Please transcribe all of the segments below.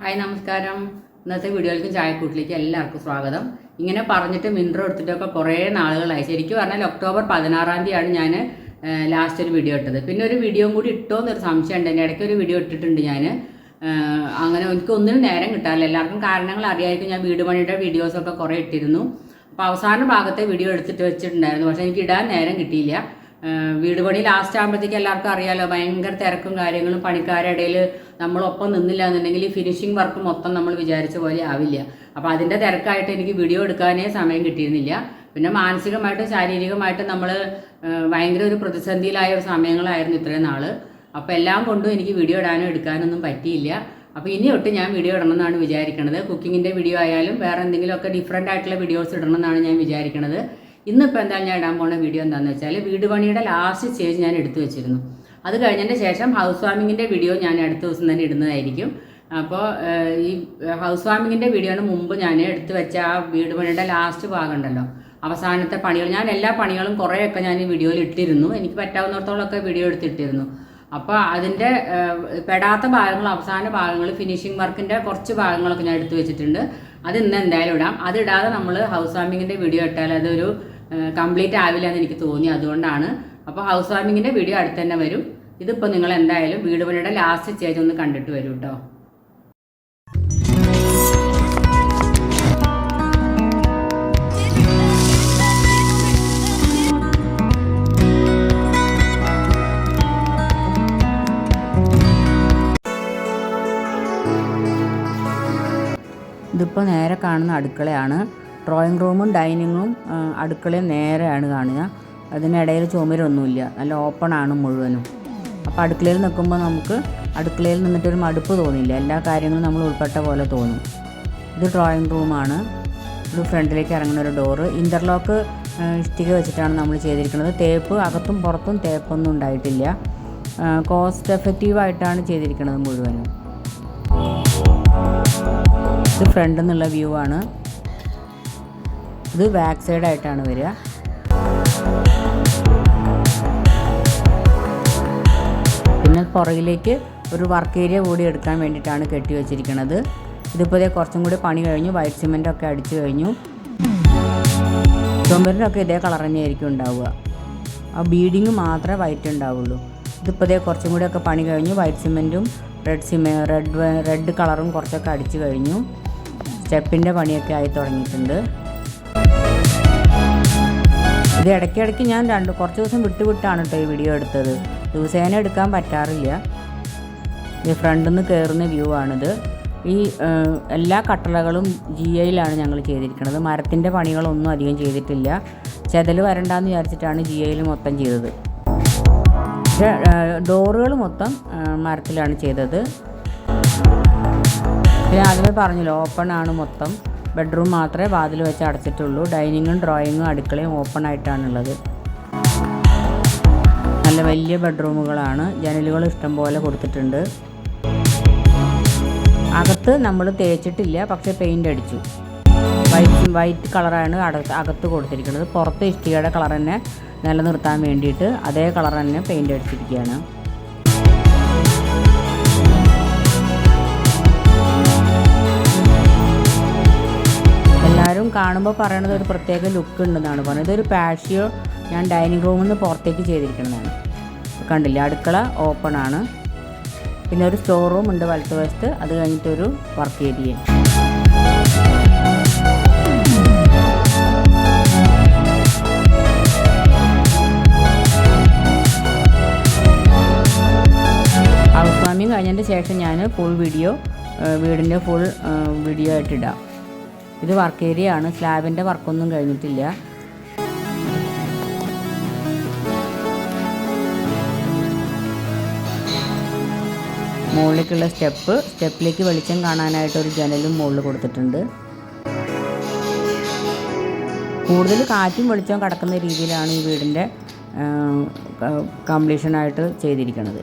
Hi നമസ്കാരം. ഇന്നത്തെ വീഡിയോയിലേക്ക് ചായക്കൂട്ടിലേക്ക് എല്ലാവർക്കും സ്വാഗതം. ഇങ്ങനെ പറഞ്ഞിട്ട് മിൻട്രോ എടുത്തിട്ടൊക്കെ കുറേ നാളുകളായി. ശരിക്കും പറഞ്ഞാൽ ഒക്ടോബർ 16-ാം തീയതിയാണ് ഞാൻ ലാസ്റ്റ് ഒരു വീഡിയോ ഇട്ടത്. പിന്നെ ഒരു വീഡിയോ കൂടി ഇട്ടോ എന്നൊരു സംശയം ഉണ്ട്. എൻ്റെ ഇടയ്ക്ക് ഒരു വീഡിയോ ഇട്ടിട്ടുണ്ട് ഞാൻ. അങ്ങനെ എനിക്ക് ഒന്നിനും നേരം കിട്ടാറില്ല. എല്ലാവർക്കും കാരണങ്ങൾ അറിയാമായിരിക്കും. ഞാൻ വീട് പണിയുടെ വീഡിയോസൊക്കെ കുറേ ഇട്ടിരുന്നു. അപ്പോൾ അവസാന ഭാഗത്തെ വീഡിയോ എടുത്തിട്ട് വെച്ചിട്ടുണ്ടായിരുന്നു. പക്ഷേ എനിക്ക് ഇടാൻ നേരം കിട്ടിയില്ല. വീട് പണി ലാസ്റ്റ് ആകുമ്പോഴത്തേക്ക് എല്ലാവർക്കും അറിയാമല്ലോ, ഭയങ്കര തിരക്കും കാര്യങ്ങളും. പണിക്കാരുടെ ഇടയിൽ നമ്മളൊപ്പം നിന്നില്ല എന്നുണ്ടെങ്കിൽ ഈ ഫിനിഷിംഗ് വർക്ക് മൊത്തം നമ്മൾ വിചാരിച്ച പോലെ ആവില്ല. അപ്പോൾ അതിൻ്റെ തിരക്കായിട്ട് എനിക്ക് വീഡിയോ എടുക്കാനേ സമയം കിട്ടിയിരുന്നില്ല. പിന്നെ മാനസികമായിട്ടും ശാരീരികമായിട്ടും നമ്മൾ ഭയങ്കര ഒരു പ്രതിസന്ധിയിലായ ഒരു സമയങ്ങളായിരുന്നു ഇത്രയും നാൾ. അപ്പോൾ എല്ലാം കൊണ്ടും എനിക്ക് വീഡിയോ ഇടാനും എടുക്കാനൊന്നും പറ്റിയില്ല. അപ്പോൾ ഇനി തൊട്ട് ഞാൻ വീഡിയോ ഇടണമെന്നാണ് വിചാരിക്കുന്നത്. കുക്കിങ്ങിൻ്റെ വീഡിയോ ആയാലും വേറെ എന്തെങ്കിലുമൊക്കെ ഡിഫറെൻ്റ് ആയിട്ടുള്ള വീഡിയോസ് ഇടണമെന്നാണ് ഞാൻ വിചാരിക്കുന്നത്. ഇന്നിപ്പോൾ എന്തായാലും ഞാൻ ഇടാൻ പോകുന്ന വീഡിയോ എന്താണെന്ന് വെച്ചാൽ, വീട് പണിയുടെ ലാസ്റ്റ് സ്റ്റേജ് ഞാൻ എടുത്തു വെച്ചിരുന്നു. അത് കഴിഞ്ഞതിൻ്റെ ശേഷം ഹൗസ് വാമിങ്ങിൻ്റെ വീഡിയോ ഞാൻ അടുത്ത ദിവസം തന്നെ ഇടുന്നതായിരിക്കും. അപ്പോൾ ഈ ഹൗസ് വാമിങ്ങിൻ്റെ വീഡിയോന് മുമ്പ് ഞാൻ എടുത്തു വെച്ച ആ വീട് പണിയുടെ ലാസ്റ്റ് ഭാഗം ഉണ്ടല്ലോ, അവസാനത്തെ പണികൾ, ഞാൻ എല്ലാ പണികളും കുറേയൊക്കെ ഞാൻ ഈ വീഡിയോയിൽ ഇട്ടിരുന്നു. എനിക്ക് പറ്റാവുന്നിടത്തോളമൊക്കെ വീഡിയോ എടുത്തിട്ടിരുന്നു. അപ്പോൾ അതിൻ്റെ പെടാത്ത ഭാഗങ്ങൾ, അവസാന ഭാഗങ്ങൾ, ഫിനിഷിംഗ് വർക്കിൻ്റെ കുറച്ച് ഭാഗങ്ങളൊക്കെ ഞാൻ എടുത്തു വെച്ചിട്ടുണ്ട്. അത് ഇന്ന് എന്തായാലും ഇടാം. അതിടാതെ നമ്മൾ ഹൗസ് വാമിങ്ങിൻ്റെ വീഡിയോ ഇട്ടാൽ അതൊരു കംപ്ലീറ്റ് ആവില്ല എന്ന് എനിക്ക് തോന്നി. അതുകൊണ്ടാണ്. അപ്പോൾ ഹൗസ് വാമിങ്ങിൻ്റെ വീഡിയോ അടുത്ത് തന്നെ വരും. ഇതിപ്പോൾ നിങ്ങൾ എന്തായാലും വീട് പണിയുടെ ലാസ്റ്റ് സ്റ്റേജ് ഒന്ന് കണ്ടിട്ട് വരും കേട്ടോ. ഇതിപ്പോൾ നേരെ കാണുന്ന അടുക്കളയാണ്. ഡ്രോയിങ് റൂമും ഡൈനിങ്ങും അടുക്കളയും നേരെയാണ് കാണുക. അതിനിടയിൽ ചുമരൊന്നുമില്ല, നല്ല ഓപ്പണാണ് മുഴുവനും. അപ്പോൾ അടുക്കളയിൽ നിൽക്കുമ്പോൾ നമുക്ക് അടുക്കളയിൽ നിന്നിട്ടൊരു മടുപ്പ് തോന്നില്ല. എല്ലാ കാര്യങ്ങളും നമ്മൾ ഉൾപ്പെട്ട പോലെ തോന്നും. ഇത് ഡ്രോയിങ് റൂമാണ്. ഇത് ഫ്രണ്ടിലേക്ക് ഇറങ്ങുന്ന ഒരു ഡോറ്. ഇൻ്റർലോക്ക് ഇഷ്ടിക വെച്ചിട്ടാണ് നമ്മൾ ചെയ്തിരിക്കുന്നത്. തേപ്പ് അകത്തും പുറത്തും തേപ്പൊന്നും ഉണ്ടായിട്ടില്ല. കോസ്റ്റ് എഫക്റ്റീവായിട്ടാണ് ചെയ്തിരിക്കുന്നത് മുഴുവനും. ഇത് ഫ്രണ്ടിൽ നിന്നുള്ള വ്യൂ ആണ്. ഇത് ബാക്ക് സൈഡായിട്ടാണ് വരിക. പിന്നെ പുറകിലേക്ക് ഒരു വർക്ക് ഏരിയ കൂടി എടുക്കാൻ വേണ്ടിയിട്ടാണ് കെട്ടി വെച്ചിരിക്കുന്നത്. ഇതിപ്പോൾ കുറച്ചും കൂടി പണി കഴിഞ്ഞു. വൈറ്റ് സിമെൻറ്റൊക്കെ അടിച്ചു കഴിഞ്ഞു. ചുമരിനൊക്കെ ഇതേ കളർ തന്നെയായിരിക്കും ഉണ്ടാവുക. ആ ബീഡിങ് മാത്രമേ വൈറ്റ് ഉണ്ടാവുള്ളൂ. ഇതിപ്പോൾ കുറച്ചും കൂടിയൊക്കെ പണി കഴിഞ്ഞു. വൈറ്റ് സിമെൻറ്റും റെഡ് കളറും കുറച്ചൊക്കെ അടിച്ചു കഴിഞ്ഞു. സ്റ്റെപ്പിൻ്റെ പണിയൊക്കെ ആയി തുടങ്ങിയിട്ടുണ്ട്. ഇത് ഇടയ്ക്കിടയ്ക്ക് ഞാൻ കുറച്ച് ദിവസം വിട്ടാണ് കേട്ടോ ഈ വീഡിയോ എടുത്തത്. ദിവസേന എടുക്കാൻ പറ്റാറില്ല. ഈ ഫ്രണ്ടിൽ നിന്ന് കയറുന്ന വ്യൂ ആണിത്. ഈ എല്ലാ കട്ടളകളും GIയിലാണ് ഞങ്ങൾ ചെയ്തിരിക്കുന്നത്. മരത്തിൻ്റെ പണികളൊന്നും അധികം ചെയ്തിട്ടില്ല. ചെതൽ വരണ്ടെന്ന് വിചാരിച്ചിട്ടാണ് GIയിൽ മൊത്തം ചെയ്തത്. പക്ഷേ ഡോറുകൾ മൊത്തം മരത്തിലാണ് ചെയ്തത്. പിന്നെ ആദ്യമേ പറഞ്ഞല്ലോ, ഓപ്പൺ ആണ് മൊത്തം. ബെഡ്റൂം മാത്രമേ വാതിൽ വെച്ച് അടച്ചിട്ടുള്ളൂ. ഡൈനിങ്ങും ഡ്രോയിങ്ങും അടുക്കളയും ഓപ്പൺ ആയിട്ടാണുള്ളത്. നല്ല വലിയ ബെഡ്റൂമുകളാണ്. ജനലുകൾ ഇഷ്ടം പോലെ കൊടുത്തിട്ടുണ്ട്. അകത്ത് നമ്മൾ തേച്ചിട്ടില്ല, പക്ഷേ പെയിൻ്റ് അടിച്ചു. വൈറ്റ് കളറാണ് അകത്ത് കൊടുത്തിരിക്കുന്നത്. പുറത്ത് ഇഷ്ടികയുടെ കളർ തന്നെ നിലനിർത്താൻ വേണ്ടിയിട്ട് അതേ കളർ തന്നെ പെയിൻ്റ് അടിച്ചിരിക്കുകയാണ്. എല്ലാവരും കാണുമ്പോൾ പറയണത് ഒരു പ്രത്യേക ലുക്ക് ഉണ്ടെന്നാണ് പറയുന്നത്. ഇതൊരു പാഷ്യോ ഞാൻ ഡൈനിങ് റൂമിൽ നിന്ന് പുറത്തേക്ക് ചെയ്തിരിക്കുന്നതാണ്. കണ്ടില്ല, അടുക്കള ഓപ്പൺ ആണ്. പിന്നെ ഒരു സ്റ്റോർ റൂം ഉണ്ട് വലത്തുവശത്ത്. അത് കഴിഞ്ഞിട്ടൊരു വർക്ക് ഏരിയ. ഹൗസ് വാമിങ് കഴിഞ്ഞതിൻ്റെ ശേഷം ഞാൻ വീടിൻ്റെ ഫുൾ വീഡിയോ ആയിട്ടിടാം. ഇത് വർക്ക് ഏരിയ ആണ്. സ്ലാബിൻ്റെ വർക്കൊന്നും കഴിഞ്ഞിട്ടില്ല. മുകളിലേക്കുള്ള സ്റ്റെപ്പിലേക്ക് വെളിച്ചം കാണാനായിട്ട് ഒരു ജനലും മുകളിൽ കൊടുത്തിട്ടുണ്ട്. കൂടുതൽ കാറ്റും വെളിച്ചവും കടക്കുന്ന രീതിയിലാണ് ഈ വീടിൻ്റെ കംപ്ലീഷനായിട്ട് ചെയ്തിരിക്കുന്നത്.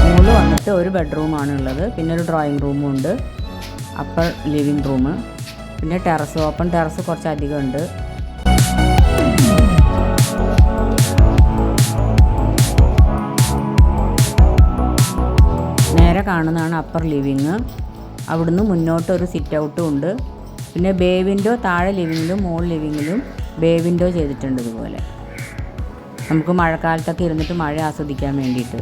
മുകളിൽ വന്നിട്ട് ഒരു ബെഡ്റൂമാണ് ഉള്ളത്. പിന്നെ ഒരു ഡ്രോയിങ് റൂമും ഉണ്ട്. Upper living room. പിന്നെ ഓപ്പൺ ടെറസ് കുറച്ചധികം ഉണ്ട്. നേരെ കാണുന്നതാണ് അപ്പർ ലിവിങ്. അവിടുന്ന് മുന്നോട്ടൊരു സിറ്റ് ഔട്ടും ഉണ്ട്. പിന്നെ ബേ വിൻഡോ താഴെ ലിവിങ്ങിലും മുകളിൽ ലിവിങ്ങിലും ബേ വിൻഡോ ചെയ്തിട്ടുണ്ട്. ഇതുപോലെ നമുക്ക് മഴക്കാലത്തൊക്കെ ഇരുന്നിട്ട് മഴ ആസ്വദിക്കാൻ വേണ്ടിയിട്ട്.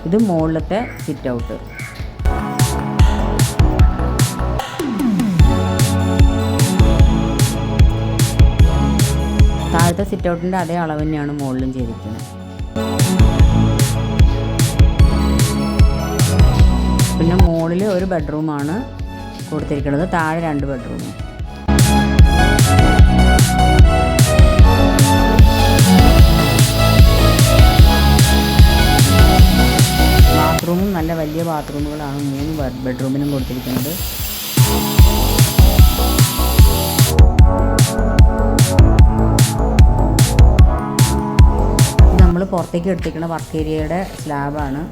ഇത് മുകളിലത്തെ സിറ്റ് ഔട്ട്. താഴത്തെ സിറ്റ് ഔട്ടിൻ്റെ അതേ അളവ് തന്നെയാണ് മുകളിലും ചെയ്തിരിക്കുന്നത്. പിന്നെ മുകളിൽ ഒരു ബെഡ്റൂമാണ് കൊടുത്തിരിക്കുന്നത്, താഴെ 2 ബെഡ്റൂമും. ബാത്റൂമും നല്ല വലിയ ബാത്റൂമുകളാണ് 3 ബെഡ്റൂമിനും കൊടുത്തിരിക്കുന്നത്. നമ്മൾ പുറത്തേക്ക് എടുത്തിരിക്കുന്ന വർക്ക് ഏരിയയുടെ സ്ലാബാണ്.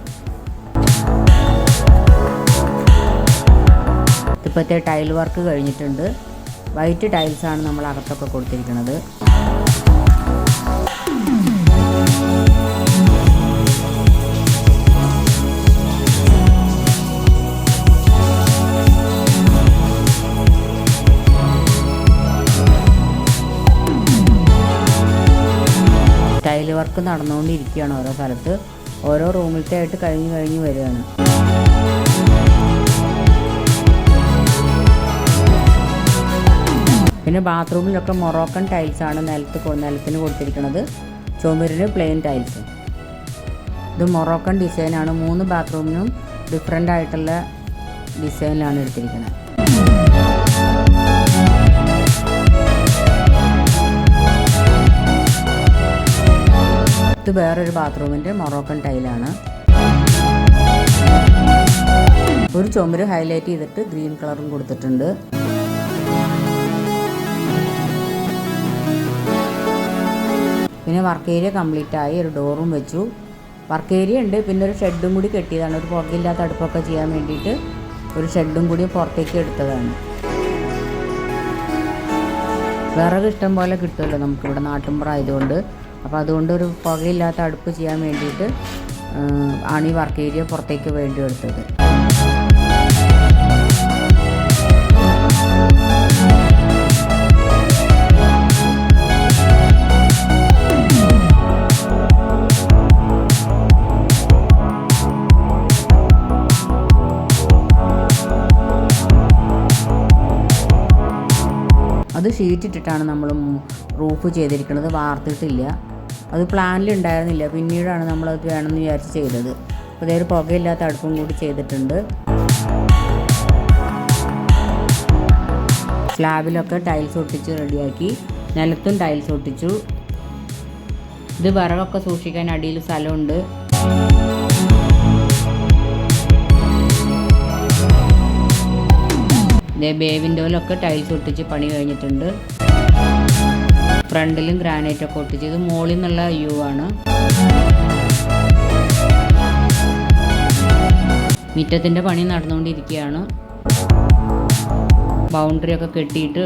ഇപ്പോഴത്തെ ടൈൽ വർക്ക് കഴിഞ്ഞിട്ടുണ്ട്. വൈറ്റ് ടൈൽസാണ് നമ്മൾ അകത്തൊക്കെ കൊടുത്തിരിക്കുന്നത്. ടൈൽ വർക്ക് നടന്നുകൊണ്ടിരിക്കുകയാണ് ഓരോ സ്ഥലത്ത്. ഓരോ റൂമിലത്തെ ആയിട്ട് കഴിഞ്ഞ് വരികയാണ്. പിന്നെ ബാത്റൂമിലൊക്കെ മൊറോക്കൻ ടൈൽസാണ് നിലത്തിന് കൊടുത്തിരിക്കുന്നത്. ചുമരിന് പ്ലെയിൻ ടൈൽസ്. ഇത് മൊറോക്കൻ ഡിസൈനാണ്. 3 ബാത്റൂമിനും ഡിഫറെൻ്റ് ആയിട്ടുള്ള ഡിസൈനിലാണ് എടുത്തിരിക്കുന്നത്. ഇത് വേറൊരു ബാത്റൂമിൻ്റെ മൊറോക്കൻ ടൈലാണ്. ഒരു ചുമര് ഹൈലൈറ്റ് ചെയ്തിട്ട് ഗ്രീൻ കളറും കൊടുത്തിട്ടുണ്ട്. പിന്നെ വർക്ക് ഏരിയ കംപ്ലീറ്റ് ആയി. ഒരു ഡോറും വെച്ചു. വർക്ക് ഏരിയ ഉണ്ട്. പിന്നെ ഒരു ഷെഡും കൂടി കെട്ടിയതാണ്. ഒരു പുകയില്ലാത്ത അടുപ്പൊക്കെ ചെയ്യാൻ വേണ്ടിയിട്ട് ഒരു ഷെഡും കൂടി പുറത്തേക്ക് എടുത്തതാണ്. വിറക് ഇഷ്ടം പോലെ കിട്ടുമല്ലോ നമുക്കിവിടെ നാട്ടുമ്പുറം ആയതുകൊണ്ട്. അപ്പോൾ അതുകൊണ്ട് ഒരു പുകയില്ലാത്ത അടുപ്പ് ചെയ്യാൻ വേണ്ടിയിട്ട് ആണ് ഈ വർക്ക് ഏരിയ പുറത്തേക്ക് വേണ്ടി എടുത്തത്. അത് ഷീറ്റ് ഇട്ടിട്ടാണ് നമ്മൾ റൂഫ് ചെയ്തിരിക്കുന്നത്, വാർത്തിട്ടില്ല. അത് പ്ലാനിലുണ്ടായിരുന്നില്ല, പിന്നീടാണ് നമ്മളത് വേണമെന്ന് വിചാരിച്ച് ചെയ്തത്. അപ്പോൾ അതേ ഒരു പുകയില്ലാത്ത അടുപ്പും കൂടി ചെയ്തിട്ടുണ്ട്. സ്ലാബിലൊക്കെ ടൈൽസ് ഒട്ടിച്ച് റെഡിയാക്കി. നിലത്തും ടൈൽസ് ഒട്ടിച്ചു. ഇത് വിറകൊക്കെ സൂക്ഷിക്കാൻ അടിയിൽ സ്ഥലമുണ്ട്. ഇതേ ബേ വിൻഡോയിലൊക്കെ ടൈൽസ് ഒട്ടിച്ച് പണി കഴിഞ്ഞിട്ടുണ്ട്. ഫ്രണ്ടിലും ഗ്രാനൈറ്റൊക്കെ ഒട്ടിച്ച്. ഇത് മുകളിൽ നിന്നുള്ള വ്യൂ ആണ്. മുറ്റത്തിൻ്റെ പണി നടന്നുകൊണ്ടിരിക്കുകയാണ്. ബൗണ്ടറി ഒക്കെ കെട്ടിയിട്ട്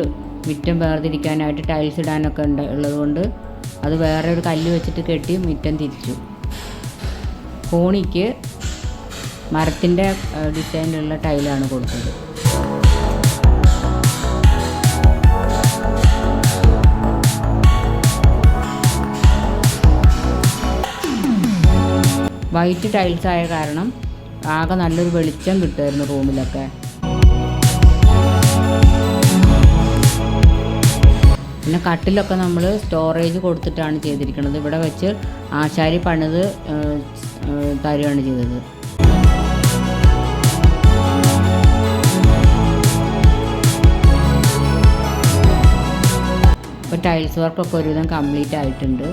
മുറ്റം വേർതിരിക്കാനായിട്ട് ടൈൽസ് ഇടാനൊക്കെ ഉള്ളതുകൊണ്ട് അത് വേറെ ഒരു കല്ല് വെച്ചിട്ട് കെട്ടി മുറ്റം തിരിച്ചു. കോണിക്ക് മരത്തിൻ്റെ ഡിസൈനിലുള്ള ടൈലാണ് കൊടുത്തത്. വൈറ്റ് ടൈൽസ് ആയ കാരണം ആകെ നല്ലൊരു വെളിച്ചം കിട്ടുമായിരുന്നു റൂമിലൊക്കെ. പിന്നെ കട്ടിലൊക്കെ നമ്മൾ സ്റ്റോറേജ് കൊടുത്തിട്ടാണ് ചെയ്തിരിക്കുന്നത്. ഇവിടെ വെച്ച് ആശാരി പണിത് തരുകയാണ് ചെയ്തത്. ഇപ്പോൾ ടൈൽസ് വർക്കൊക്കെ ഒരുവിധം കംപ്ലീറ്റ് ആയിട്ടുണ്ട്.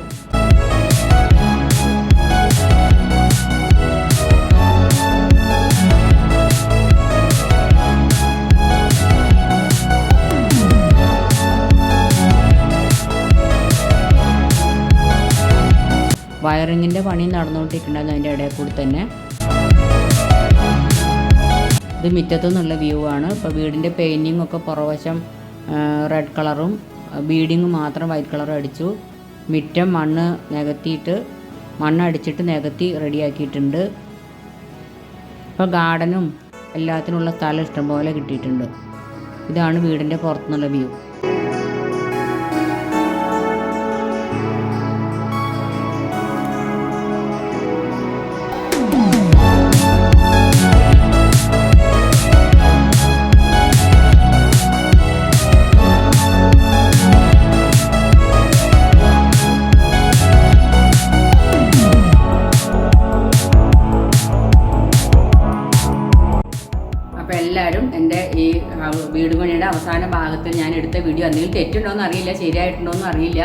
വയറിങ്ങിൻ്റെ പണി നടന്നുകൊണ്ടിരിക്കുന്നുണ്ടായിരുന്നു അതിൻ്റെ ഇടയിൽ കൂടി തന്നെ. ഇത് മുറ്റത്തു നിന്നുള്ള വ്യൂ ആണ്. ഇപ്പോൾ വീടിൻ്റെ പെയിൻറ്റിങ് ഒക്കെ പുറവശം റെഡ് കളറും ബീഡിങ് മാത്രം വൈറ്റ് കളറും അടിച്ചു. മുറ്റം മണ്ണടിച്ചിട്ട് നികത്തി റെഡിയാക്കിയിട്ടുണ്ട്. അപ്പോൾ ഗാർഡനും എല്ലാത്തിനുള്ള സ്ഥലം ഇഷ്ടംപോലെ കിട്ടിയിട്ടുണ്ട്. ഇതാണ് വീടിൻ്റെ പുറത്തുനിന്നുള്ള വ്യൂ. അപ്പോൾ എല്ലാവരും എൻ്റെ ഈ വീട് പണിയുടെ അവസാന ഭാഗത്തിൽ ഞാൻ എടുത്ത വീഡിയോ എന്തെങ്കിലും തെറ്റുണ്ടോയെന്ന് അറിയില്ല, ശരിയായിട്ടുണ്ടോയെന്ന് അറിയില്ല.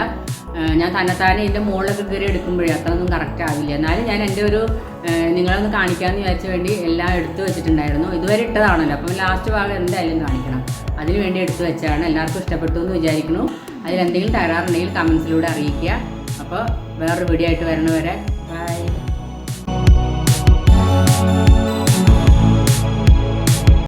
ഞാൻ തന്നെത്താനെ ഇതിൻ്റെ മുകളിലൊക്കെ കയറി എടുക്കുമ്പോഴേ അത്രയൊന്നും കറക്റ്റ് ആവില്ല. എന്നാലും ഞാൻ എൻ്റെ ഒരു നിങ്ങളൊന്ന് കാണിക്കാമെന്ന് വിചാരിച്ച വേണ്ടി എല്ലാം എടുത്തു വെച്ചിട്ടുണ്ടായിരുന്നു. ഇതുവരെ ഇട്ടതാണല്ലോ, അപ്പം ലാസ്റ്റ് ഭാഗം എന്തായാലും കാണിക്കണം. അതിന് വേണ്ടി എടുത്തു വെച്ചാണ്. എല്ലാവർക്കും ഇഷ്ടപ്പെട്ടു എന്ന് വിചാരിക്കുന്നു. അതിലെന്തെങ്കിലും തകരാറുണ്ടെങ്കിൽ കമൻസിലൂടെ അറിയിക്കുക. അപ്പോൾ വേറൊരു വീഡിയോ ആയിട്ട് വരണവരെ